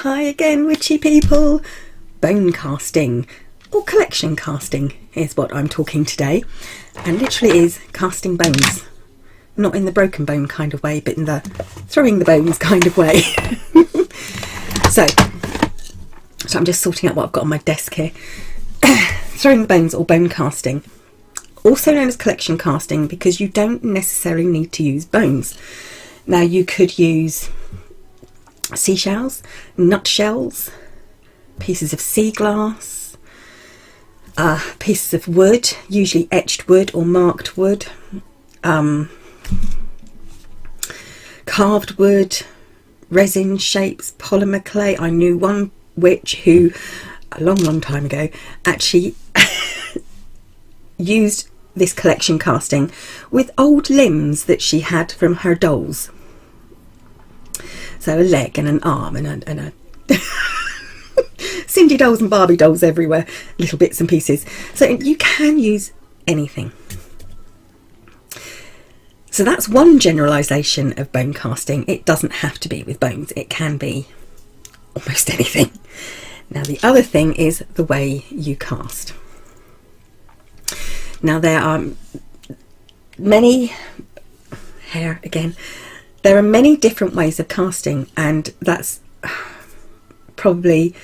Hi again, witchy people. Bone casting, or collection casting, is what I'm talking today, and literally is casting bones. Not in the broken bone kind of way, but in the throwing the bones kind of way. so I'm just sorting out what I've got on my desk here. Throwing the bones, or bone casting, also known as collection casting, because you don't necessarily need to use bones. Now, you could use seashells, nutshells, pieces of sea glass, pieces of wood, usually etched wood or marked wood, carved wood, resin shapes, polymer clay. I knew one witch who, a long time ago, actually used this collection casting with old limbs that she had from her dolls. So a leg and an arm and a Cindy dolls and Barbie dolls everywhere, little bits and pieces. So you can use anything. So that's one generalisation of bone casting. It doesn't have to be with bones. It can be almost anything. Now, the other thing is the way you cast. Now, there are many, there are many different ways of casting, and that's probably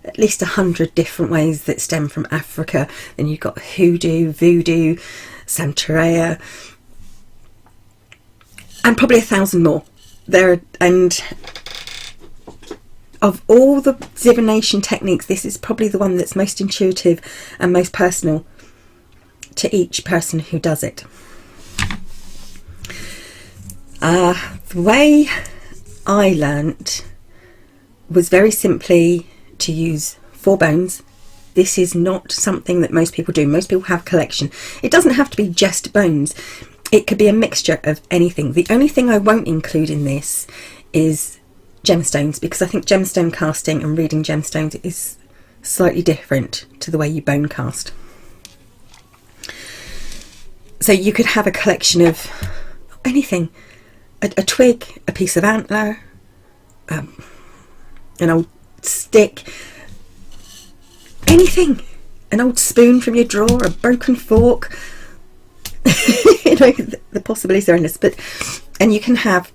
at least 100 different ways that stem from Africa. Then you've got hoodoo, voodoo, Santeria, and probably 1,000 more. And of all the divination techniques, this is probably the one that's most intuitive and most personal to each person who does it. The way I learnt was very simply to use 4 bones. This is not something that most people do. Most people have collection. It doesn't have to be just bones. It could be a mixture of anything. The only thing I won't include in this is gemstones, because I think gemstone casting and reading gemstones is slightly different to the way you bone cast. So you could have a collection of anything. A twig, a piece of antler, an old stick, anything. An old spoon from your drawer, a broken fork. You know, the possibilities are endless. And you can have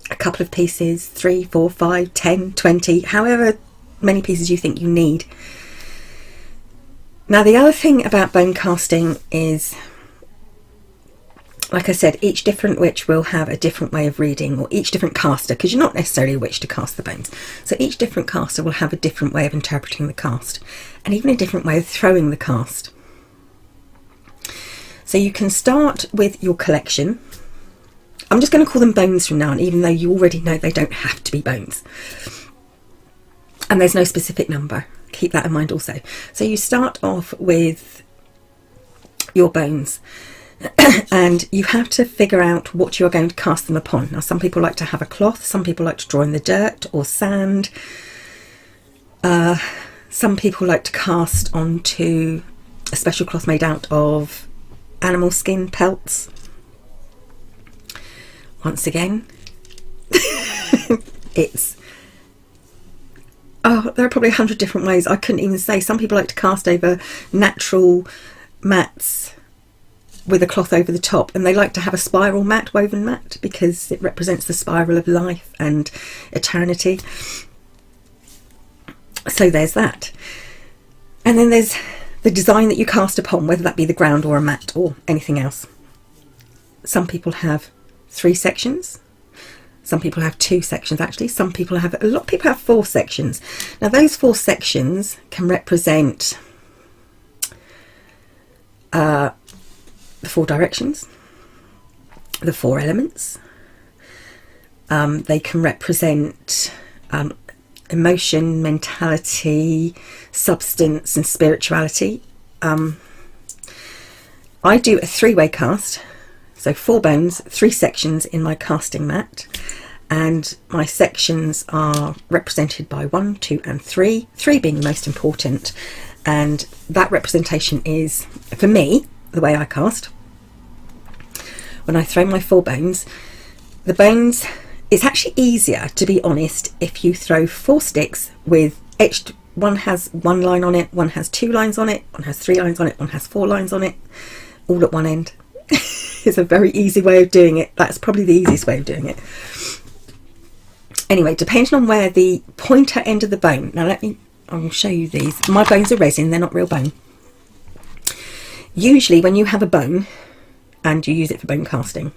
a couple of pieces, 3, 4, 5, 10, 20, however many pieces you think you need. Now, the other thing about bone casting is, like I said, each different witch will have a different way of reading, or each different caster, because you're not necessarily a witch to cast the bones. So each different caster will have a different way of interpreting the cast, and even a different way of throwing the cast. So you can start with your collection. I'm just going to call them bones from now on, even though you already know they don't have to be bones. And there's no specific number. Keep that in mind also. So you start off with your bones. And you have to figure out what you're going to cast them upon. Now, some people like to have a cloth, some people like to draw in the dirt or sand. Some people like to cast onto a special cloth made out of animal skin pelts. Once again, there are probably 100 different ways. I couldn't even say. Some people like to cast over natural mats with a cloth over the top, and they like to have a spiral mat, woven mat, because it represents the spiral of life and eternity. So there's that. And then there's the design that you cast upon, whether that be the ground or a mat or anything else. Some people have 3 sections. Some people have 2 sections, actually. A lot of people have 4 sections. Now, those 4 sections can represent the 4 directions, the 4 elements. They can represent emotion, mentality, substance and spirituality. I do a 3-way cast, so 4 bones, 3 sections in my casting mat, and my sections are represented by 1, 2 and 3, 3 being the most important. And that representation is, for me, the way I cast. When I throw my 4 bones, the bones It's actually easier, to be honest, if you throw 4 sticks with etched, one has 1 line on it, one has 2 lines on it, one has 3 lines on it, one has 4 lines on it, all at one end. It's a very easy way of doing it. That's probably the easiest way of doing it. Anyway, depending on where the pointer end of the bone, now I'll show you these. My bones are resin, they're not real bone. Usually when you have a bone and you use it for bone casting,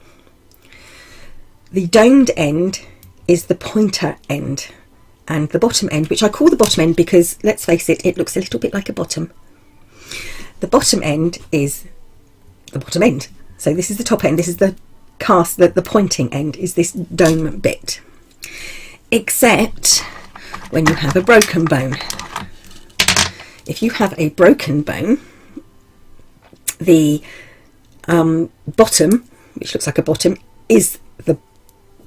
the domed end is the pointer end, and the bottom end, which I call the bottom end because, let's face it, it looks a little bit like a bottom. The bottom end is the bottom end. So this is the top end, this is the the pointing end is this dome bit. Except when you have a broken bone. If you have a broken bone, the bottom, which looks like a bottom, is the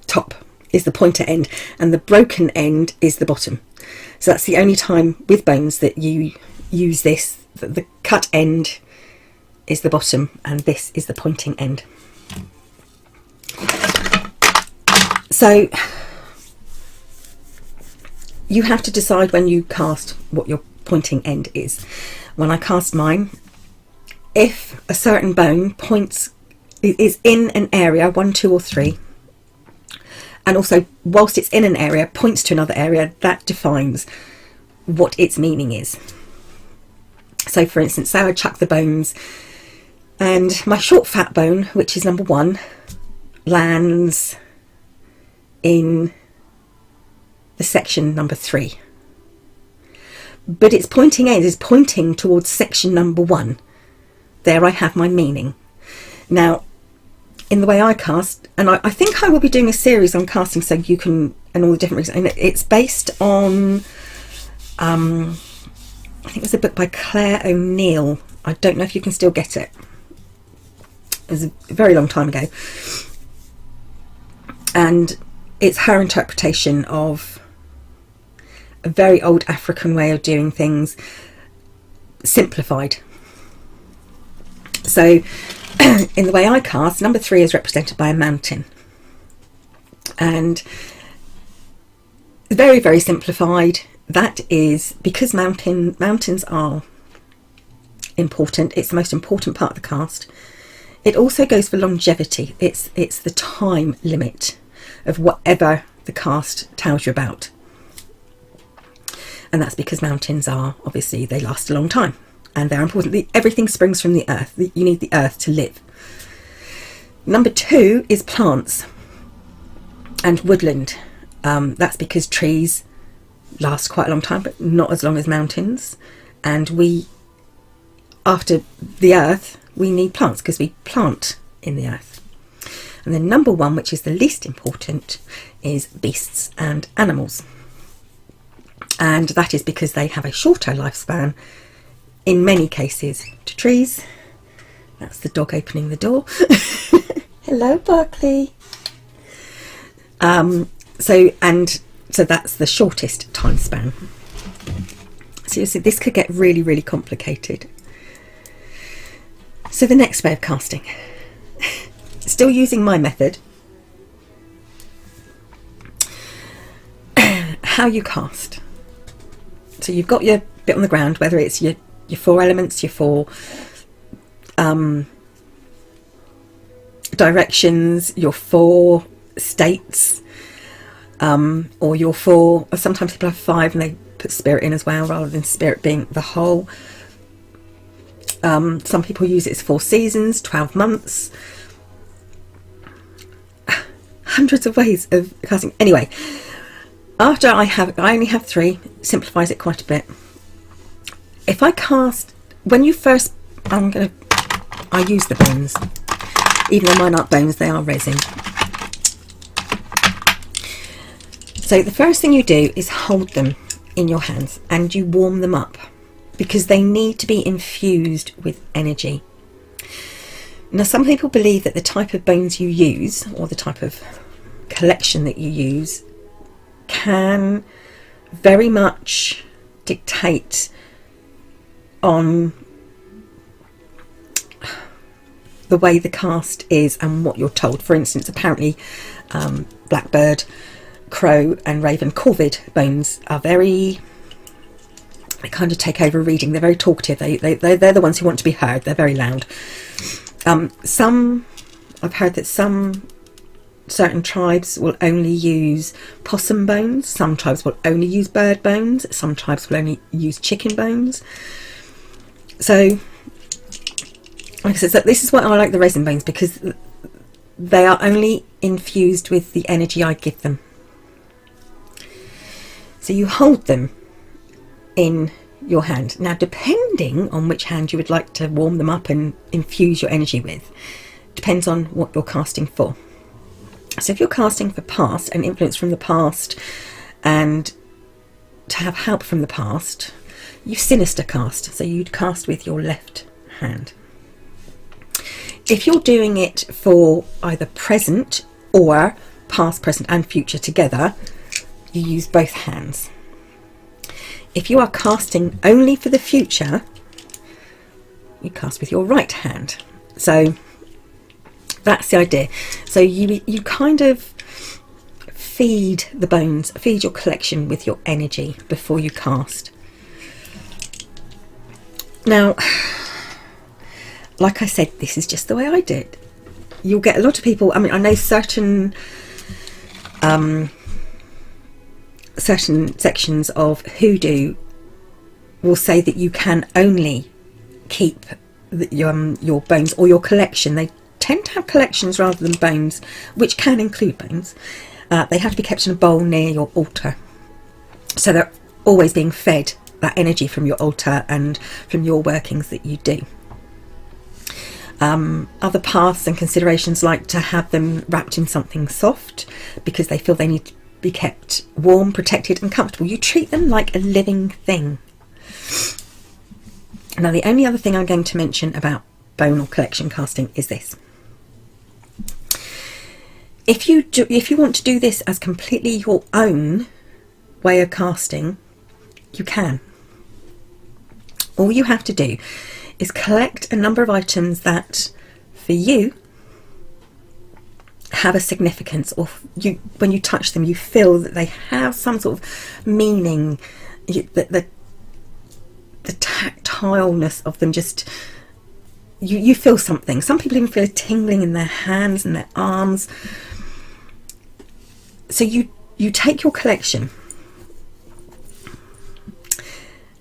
top, is the pointer end, and the broken end is the bottom. So that's the only time with bones that you use this, that the cut end is the bottom and this is the pointing end. So you have to decide when you cast what your pointing end is. When I cast mine, if a certain bone is in an area 1, 2 or 3, and also whilst it's in an area points to another area, that defines what its meaning is. So for instance, say I chuck the bones and my short fat bone, which is number 1, lands in the section number 3, but its pointing end is pointing towards section number 1. There I have my meaning. Now in the way I cast, and I think I will be doing a series on casting, so you can, and all the different reasons, and it's based on I think it was a book by Claire O'Neill. I don't know if you can still get it. It was a very long time ago, and it's her interpretation of a very old African way of doing things, simplified. So in the way I cast, number 3 is represented by a mountain, and very, very simplified. That is because mountains are important. It's the most important part of the cast. It also goes for longevity. It's the time limit of whatever the cast tells you about, and that's because mountains are, obviously, they last a long time and they're important. Everything springs from the earth. You need the earth to live. Number 2 is plants and woodland. That's because trees last quite a long time, but not as long as mountains, and after the earth we need plants because we plant in the earth. And then number 1, which is the least important, is beasts and animals, and that is because they have a shorter lifespan in many cases to trees. That's the dog opening the door. Hello, Barkley. So that's the shortest time span. So you see, this could get really, really complicated. So the next way of casting, still using my method, how you cast. So you've got your bit on the ground, whether it's your 4 elements, your 4 directions, your 4 states, or your 4, or sometimes people have 5 and they put spirit in as well, rather than spirit being the whole. Some people use it as 4 seasons, 12 months, hundreds of ways of casting. Anyway, after I only have 3, simplifies it quite a bit. If I cast, when you first, I use the bones, even though mine aren't bones, they are resin. So the first thing you do is hold them in your hands and you warm them up, because they need to be infused with energy. Now, some people believe that the type of bones you use, or the type of collection that you use, can very much dictate on the way the cast is and what you're told. For instance, apparently blackbird, crow and raven, corvid bones are they kind of take over reading. They're very talkative. They're the ones who want to be heard. They're very loud. I've heard that some certain tribes will only use possum bones. Some tribes will only use bird bones. Some tribes will only use chicken bones. So, like I said, so this is why I like the resin bones, because they are only infused with the energy I give them. So you hold them in your hand. Now, depending on which hand you would like to warm them up and infuse your energy with, depends on what you're casting for. So if you're casting for past and influence from the past and to have help from the past, you sinister cast. So you'd cast with your left hand. If you're doing it for either present or past, present and future together, you use both hands. If you are casting only for the future, you cast with your right hand. So that's the idea. So you kind of feed the bones, feed your collection with your energy before you cast. Now, like I said, this is just the way I do it. You'll get a lot of people, I mean, I know certain sections of hoodoo will say that you can only keep your bones or your collection. They tend to have collections rather than bones, which can include bones. They have to be kept in a bowl near your altar, so they're always being fed that energy from your altar and from your workings that you do. Other paths and considerations like to have them wrapped in something soft because they feel they need to be kept warm, protected and comfortable. You treat them like a living thing. Now, the only other thing I'm going to mention about bone or collection casting is this. If you want to do this as completely your own way of casting, you can. All you have to do is collect a number of items that, for you, have a significance, or when you touch them, you feel that they have some sort of meaning. The tactileness of them, just you feel something. Some people even feel a tingling in their hands and their arms. So you take your collection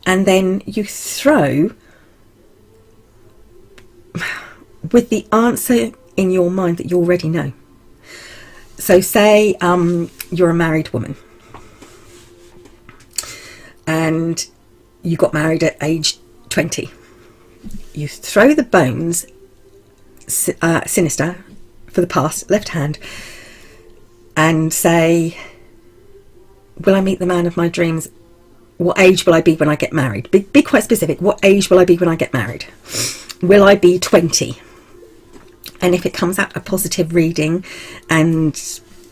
and then you throw with the answer in your mind that you already know. So say you're a married woman and you got married at age 20. You throw the bones, sinister, for the past, left hand, and say, will I meet the man of my dreams? What age will I be when I get married? Be quite specific. What age will I be when I get married? Will I be 20? And if it comes out a positive reading and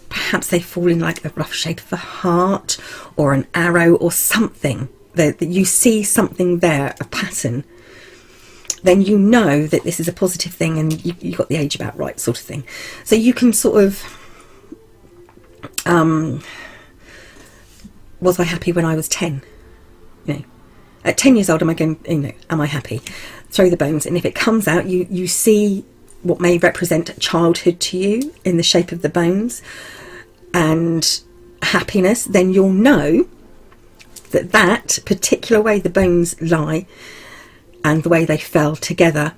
perhaps they fall in like a rough shade of a heart or an arrow or something, that you see something there, a pattern, then you know that this is a positive thing and you got the age about right, sort of thing. So you can sort of, was I happy when I was 10? You know, at 10 years old, am I happy? Throw the bones, and if it comes out, you see what may represent childhood to you in the shape of the bones and happiness, then you'll know that that particular way the bones lie and the way they fell together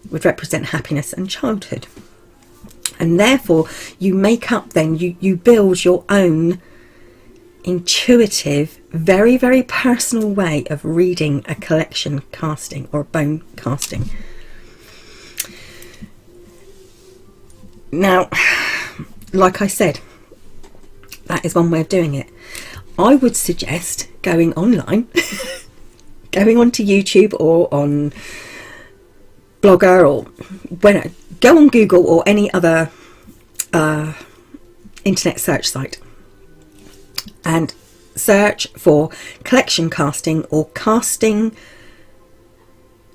would represent happiness and childhood. And therefore you make up then, you build your own intuitive, very, very personal way of reading a collection casting or a bone casting. Now, like I said, that is one way of doing it. I would suggest going online, going onto YouTube or on Blogger, or go on Google or any other internet search site and search for collection casting or casting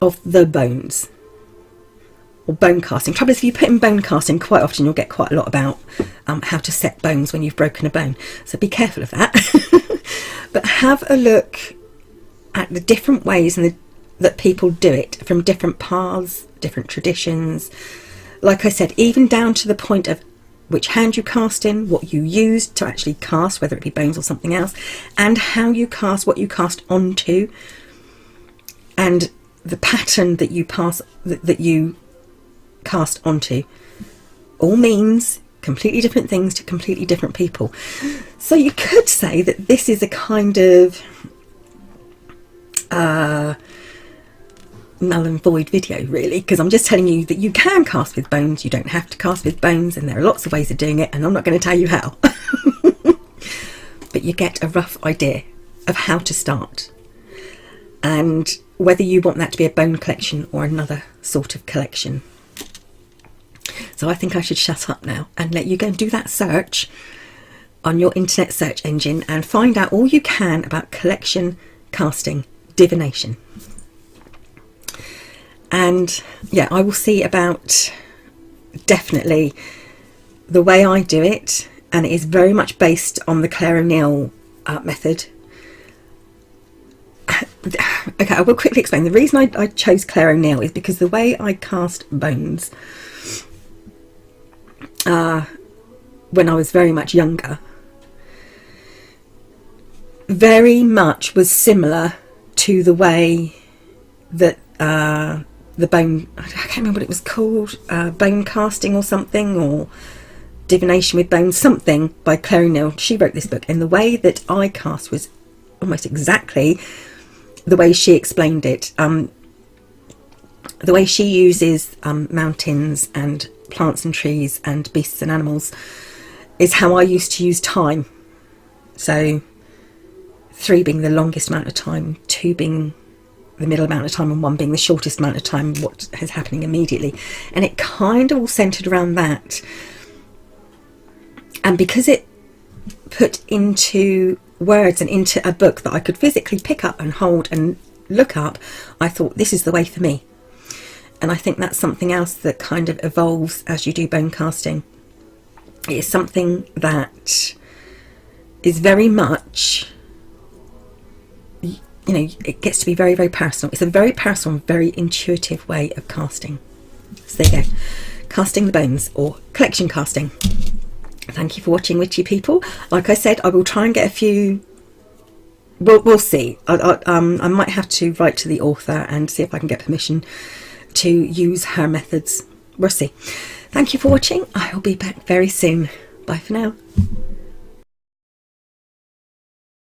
of the bones. or bone casting. Trouble is, if you put in bone casting, quite often you'll get quite a lot about how to set bones when you've broken a bone. So be careful of that. But have a look at the different ways that people do it from different paths, different traditions. Like I said, even down to the point of which hand you cast in, what you use to actually cast, whether it be bones or something else, and how you cast, what you cast onto, and the pattern that you cast onto, all means completely different things to completely different people. So you could say that this is a kind of null and void video, really, because I'm just telling you that you can cast with bones, you don't have to cast with bones, and there are lots of ways of doing it, and I'm not going to tell you how. But you get a rough idea of how to start, and whether you want that to be a bone collection or another sort of collection. So I think I should shut up now and let you go and do that search on your internet search engine and find out all you can about collection, casting, divination. And yeah, I will see about definitely the way I do it, and it is very much based on the Claire O'Neill method. Okay, I will quickly explain. The reason I chose Claire O'Neill is because the way I cast bones when I was very much younger very much was similar to the way that the bone, I can't remember what it was called, bone casting or something, or divination with bones, something by Claire O'Neill. She wrote this book, and the way that I cast was almost exactly the way she explained it. The way she uses mountains and plants and trees and beasts and animals is how I used to use time. So 3 being the longest amount of time, 2 being the middle amount of time, and 1 being the shortest amount of time, what is happening immediately. And it kind of all centered around that. And because it put into words and into a book that I could physically pick up and hold and look up, I thought, this is the way for me. And I think that's something else that kind of evolves as you do bone casting. It is something that is very much, you know, it gets to be very, very personal. It's a very personal, very intuitive way of casting. So there you go. Casting the bones, or collection casting. Thank you for watching, witchy people. Like I said, I will try and get a few. We'll see. I might have to write to the author and see if I can get permission to use her methods. We'll see. Thank you for watching. I will be back very soon. Bye for now.